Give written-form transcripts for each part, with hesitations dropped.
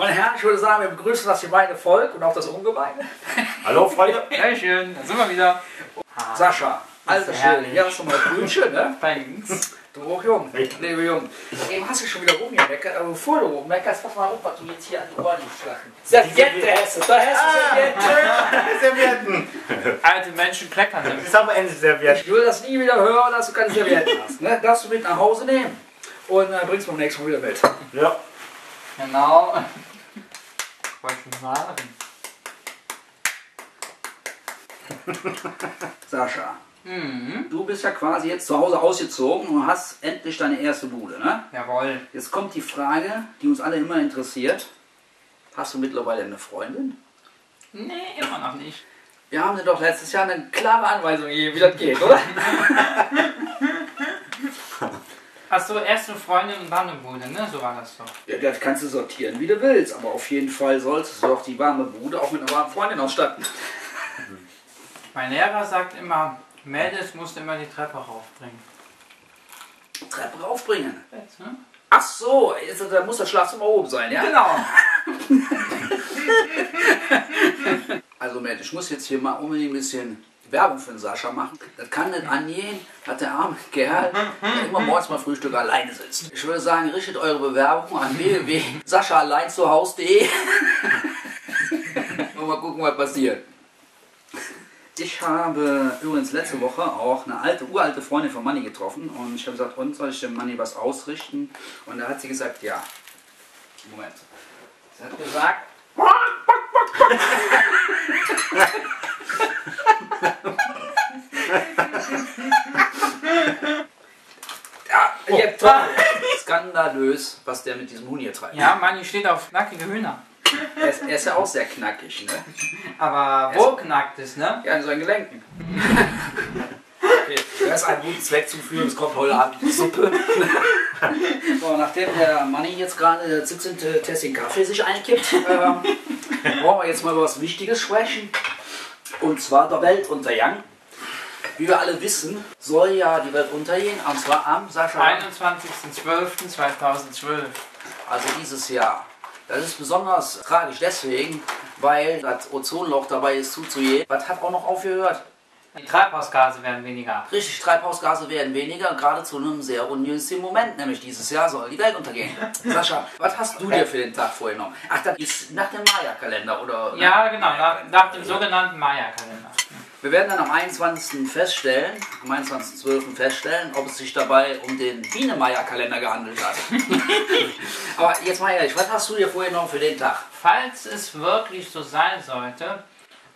Meine Herren, ich würde sagen, wir begrüßen das gemeine Volk und auch das Ungemeine. Hallo Freunde. Sehr schön, da sind wir wieder. Sascha, alter Schwede, hier hast du mal Brötchen, ne? Thanks. Du auch jung, liebe Jung. Eben hast du schon wieder rumgemeckert, aber bevor du rummeckerst, pass mal auf, was du jetzt hier an die Ohren schlagen. Serviette hast du, da hast du Serviette. Servietten. Alte Menschen kleckern Das nämlich. ist aber endlich Servietten. Ich will das nie wieder hören, dass du keine Servietten hast. Ne? Darfst du mit nach Hause nehmen und bringst beim nächsten Mal wieder mit. Ja. Genau. Wollte ich mal sagen. Sascha, du bist ja quasi jetzt zu Hause ausgezogen und hast endlich deine erste Bude, ne? Jawohl. Jetzt kommt die Frage, die uns alle immer interessiert. Hast du mittlerweile eine Freundin? Nee, immer noch nicht. Wir haben dir doch letztes Jahr eine klare Anweisung gegeben, wie das geht, oder? Achso, erst eine Freundin und dann eine Bude, ne? So war das doch. Ja, das kannst du sortieren, wie du willst. Aber auf jeden Fall solltest du doch die warme Bude auch mit einer warmen Freundin ausstatten. Mein Lehrer sagt immer, Mädels musst immer die Treppe raufbringen. Treppe raufbringen. Jetzt, ne? Ach so, da muss das Schlafzimmer oben sein, ja? Genau. Also Mensch, ich muss jetzt hier mal unbedingt ein bisschen Werbung für den Sascha machen. Das kann nicht angehen, dass der arme Kerl, der immer morgens mal Frühstück alleine sitzt. Ich würde sagen, richtet eure Bewerbung an www.saschaalleinzuhaus.de und mal gucken, was passiert. Ich habe übrigens letzte Woche auch eine uralte Freundin von Manni getroffen und ich habe gesagt, und soll ich dem Manni was ausrichten? Und da hat sie gesagt, ja. Moment. Sie hat gesagt, ja, jetzt skandalös, was der mit diesem Huhn hier treibt. Ja, Manni steht auf knackige Hühner. Er ist ja auch sehr knackig, ne? Aber wo knackt es, ne? Ja, in seinen Gelenken. Okay, das ist ein gutes Zweck zuführen, es kommt heute Abend die Suppe. So, nachdem der Manni jetzt gerade der 17. Tessin Kaffee sich einkippt, brauchen wir jetzt mal über was Wichtiges sprechen. Und zwar der Weltuntergang. Wie wir alle wissen, soll ja die Welt untergehen, und zwar am Sascha. 21.12.2012. Also dieses Jahr. Das ist besonders tragisch deswegen, weil das Ozonloch dabei ist zuzugehen. Was hat auch noch aufgehört? Die Treibhausgase werden weniger. Richtig, Treibhausgase werden weniger, gerade zu einem sehr ungünstigen Moment, nämlich dieses Jahr soll die Welt untergehen. Sascha, was hast du dir für den Tag vorgenommen? Ach, das ist nach dem Maya-Kalender, oder? Ja, genau, nach dem sogenannten Maya-Kalender. Wir werden dann am 21. feststellen, am 21.12. feststellen, ob es sich dabei um den Biene-Maya-Kalender gehandelt hat. Aber jetzt mal ehrlich, was hast du dir vorgenommen für den Tag? Falls es wirklich so sein sollte,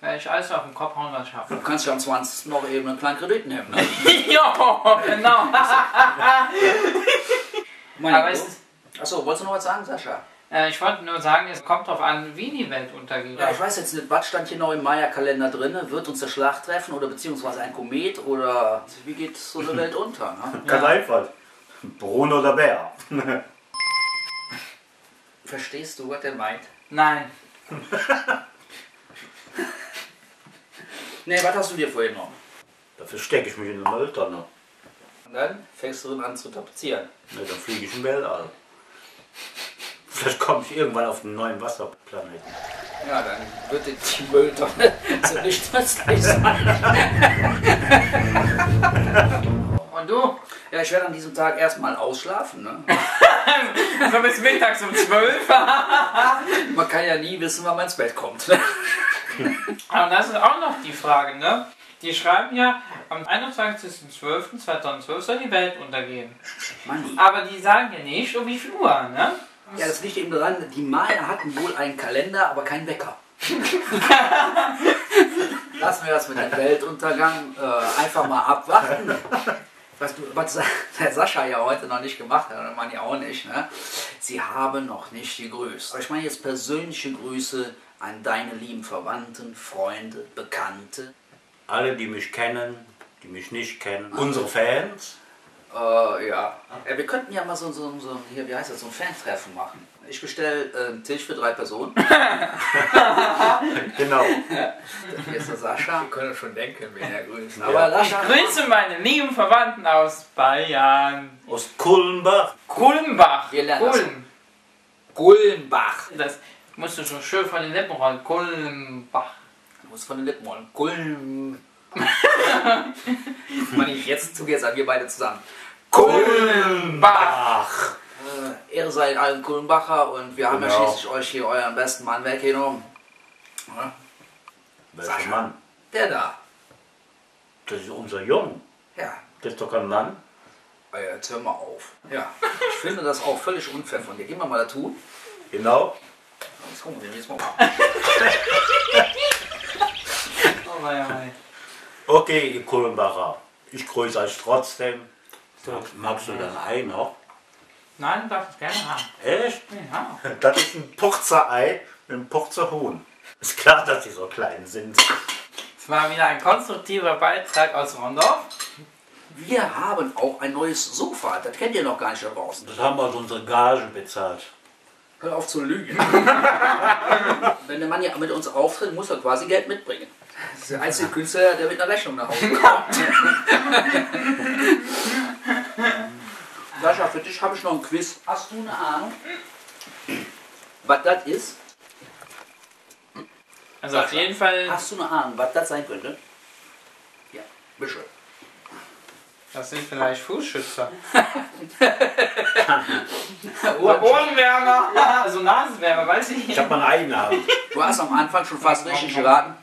werde ich alles auf den Kopf hauen, was ich schaffe. Du kannst ja am 20. noch eben einen kleinen Kredit nehmen, ne? Ja, genau. Aber Achso, wolltest du noch was sagen, Sascha? Ich wollte nur sagen, es kommt darauf an, wie die Welt untergeht. Ja, ich weiß jetzt nicht, was stand hier noch im Maya-Kalender drin? Wird uns der Schlag treffen oder beziehungsweise ein Komet oder wie geht so eine Welt unter? Ne? Ganz einfach. Bruno oder Bär. Verstehst du, was der meint? Nein. Ne, was hast du dir vorgenommen? Dafür stecke ich mich in eine Mülltonne. Und dann fängst du drin an zu tapezieren. Ne, dann fliege ich im Weltall. Vielleicht komme ich irgendwann auf einen neuen Wasserplaneten. Ja, dann wird die Mülltonne so nicht nützlich sein. Und du? Ja, ich werde an diesem Tag erstmal ausschlafen. Ne? Also bis mittags um 12. Man kann ja nie wissen, wann man ins Bett kommt. Aber das ist auch noch die Frage, ne? Die schreiben ja, am 21.12.2012 soll die Welt untergehen. Mann. Aber die sagen ja nicht, um wie viel Uhr, ne? Ja, das liegt eben daran, die Maya hatten wohl einen Kalender, aber keinen Wecker. Lassen wir das mit dem Weltuntergang einfach mal abwarten. Was der Sascha ja heute noch nicht gemacht hat, und Manni auch nicht, ne? Sie haben noch nicht gegrüßt. Aber ich meine jetzt persönliche Grüße an deine lieben Verwandten, Freunde, Bekannte. Alle, die mich kennen, die mich nicht kennen. Unsere Fans. Ja. Wir könnten ja mal so hier, wie heißt das, so ein Fan-Treffen machen. Ich bestelle einen Tisch für 3 Personen. Genau. Hier ist der Sascha. Wir können schon denken, wen er grüßt. Ja. Aber Ich Sascha, grüße meine lieben Verwandten aus Bayern. Aus Kulmbach. Kulmbach. Wir lernen das. Kulm. Gulmbach. Das musst du schon schön von den Lippen rollen. Gulmbach. Du musst von den Lippen rollen. Gulm. Manni, jetzt an wir beide zusammen. Gulmbach. Ehre sei allen Gulmbacher und wir haben ja Genau. schließlich euch hier euren besten Mann weggenommen. Ja? Welcher Sascha. Mann? Der da. Das ist unser Jung. Ja. Das ist doch kein Mann. Jetzt hör mal auf. Ja. Ich finde das auch völlig unfair von dir. Gehen wir mal da tun. Genau. Jetzt gucken wir jetzt mal. Oh mein Gott. Okay, ihr Kulmbacher. Ich grüße euch trotzdem. Magst du dein Ei noch? Nein, du darfst es gerne haben. Echt? Ja. Das ist ein Purzer Ei mit einem Purzer Huhn. Ist klar, dass die so klein sind. Es war wieder ein konstruktiver Beitrag aus Rondorf. Wir haben auch ein neues Sofa. Das kennt ihr noch gar nicht da draußen. Das haben wir aus unserer Gage bezahlt. Hör auf zu lügen. Wenn der Mann ja mit uns auftritt, muss er quasi Geld mitbringen. Das ist der einzige Künstler, der mit einer Rechnung nach Hause kommt. Sascha, für dich habe ich noch ein Quiz. Hast du eine Ahnung, was das ist? Also auf jeden Fall, Hast du eine Ahnung, was das sein könnte? Ja, bitte. das sind vielleicht Fußschützer. Oder Ohrenwärmer. Also Nasenwärmer, weiß ich Ich nicht. habe mal einen Einnahmen. Du hast am Anfang schon fast richtig geraten.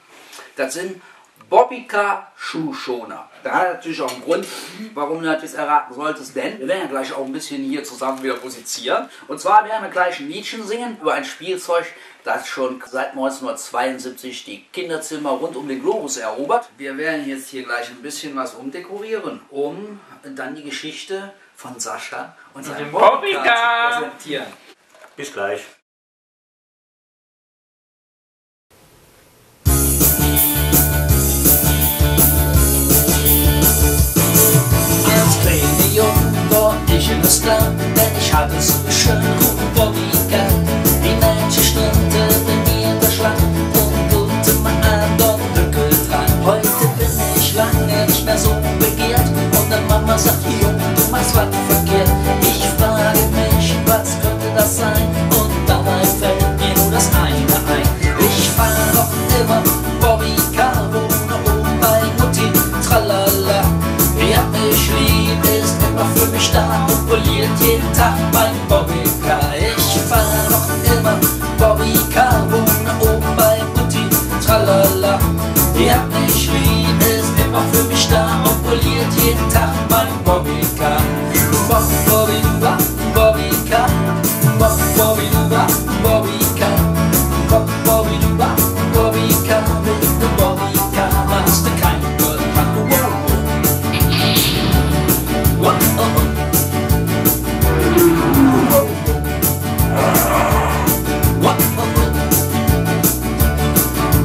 Das sind Bobbycar Schuhschoner. Da hat natürlich auch einen Grund, warum du das erraten solltest, denn wir werden ja gleich auch ein bisschen hier zusammen wieder musizieren. Und zwar werden wir gleich ein Liedchen singen über ein Spielzeug, das schon seit 1972 die Kinderzimmer rund um den Globus erobert. Wir werden jetzt hier gleich ein bisschen was umdekorieren, um dann die Geschichte von Sascha und seinem dem Bobbycar Bobbycar zu präsentieren. Bis gleich. Als kleiner Junge war ich in der Stadt, denn ich hatte so einen schönen guten Bobbycar. Die Menschen standen bei mir in der Schlange und guckten mal an, dort Lücke dran. Heute bin ich lange nicht mehr so begehrt und dann Mama sagt, Junge, du machst was verkehrt. Ich frage mich, was könnte das sein? Und dabei fällt mir nur das eine ein. Ich fahre doch immer Bobbycar, wohne oben bei Mutti, tralala. Wer mich liebt, ist immer für mich da und poliert jeden Tag mein Bobbycar. Ich fahre noch immer Bobbycar, wohne oben bei Mutti, tralala. Wer mich liebt, ist immer für mich da und poliert jeden Tag mein Bobbycar. Bobbyduba, Bobbycar, Bobbyduba, Bobbycar, Bobbyduba, Bobbycar, mit dem Bobbycar machst du kein Gold.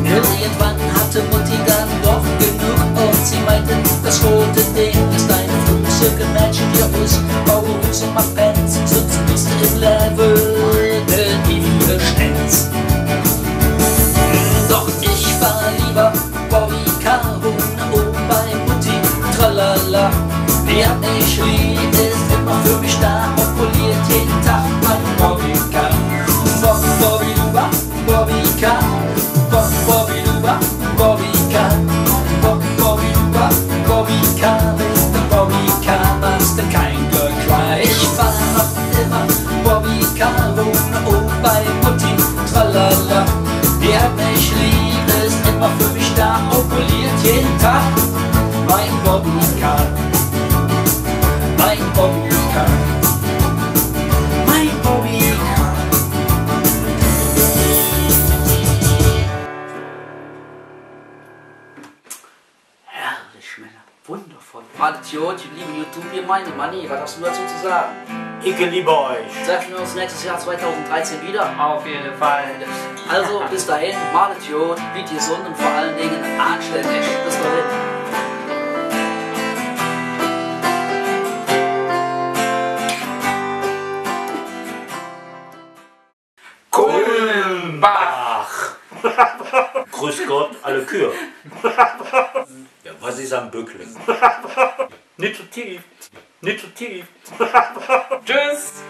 Irgendwann hatte Mutti dann doch genug und sie meinte, das rote Ding ist eine Flugzeugmädchen, die aus Maurus und macht Pants, sonst bist du im Level die Widerstands. Doch ich fahr lieber Bobbycar, wohne oben bei Mutti, tralala. Wer mich liebt, ist immer für mich da und poliert jeden Tag mein Bobbycar. Bobbyduba, Bobbycar, Bobbyduba, Bobbycar, Bobbyduba, Bobbycar, mit dem Bobbycar machst du kein Girl Cry. Ich fahr noch immer Bobbycar, wohne oben bei Mutti, tralala. Wer mich liebt, ist immer für mich da und poliert jeden Tag mein Bobbycar. Mein Bobbycar, mein Bobbycar. Herrlich, Männer, wundervoll. Alles gut, liebe YouTube-Gemeinde, Manni, was hast du dazu zu sagen? Ich liebe euch. Treffen wir uns nächstes Jahr 2013 wieder. Auf jeden Fall. Also bis dahin, malet gut, bleibt gesund und vor allen Dingen anständig. Bis dahin. Kulmbach. Grüß Gott, alle Kühe. Ja, was ist am Bückling? Nicht zu tief. Nicht zu tief. Tschüss.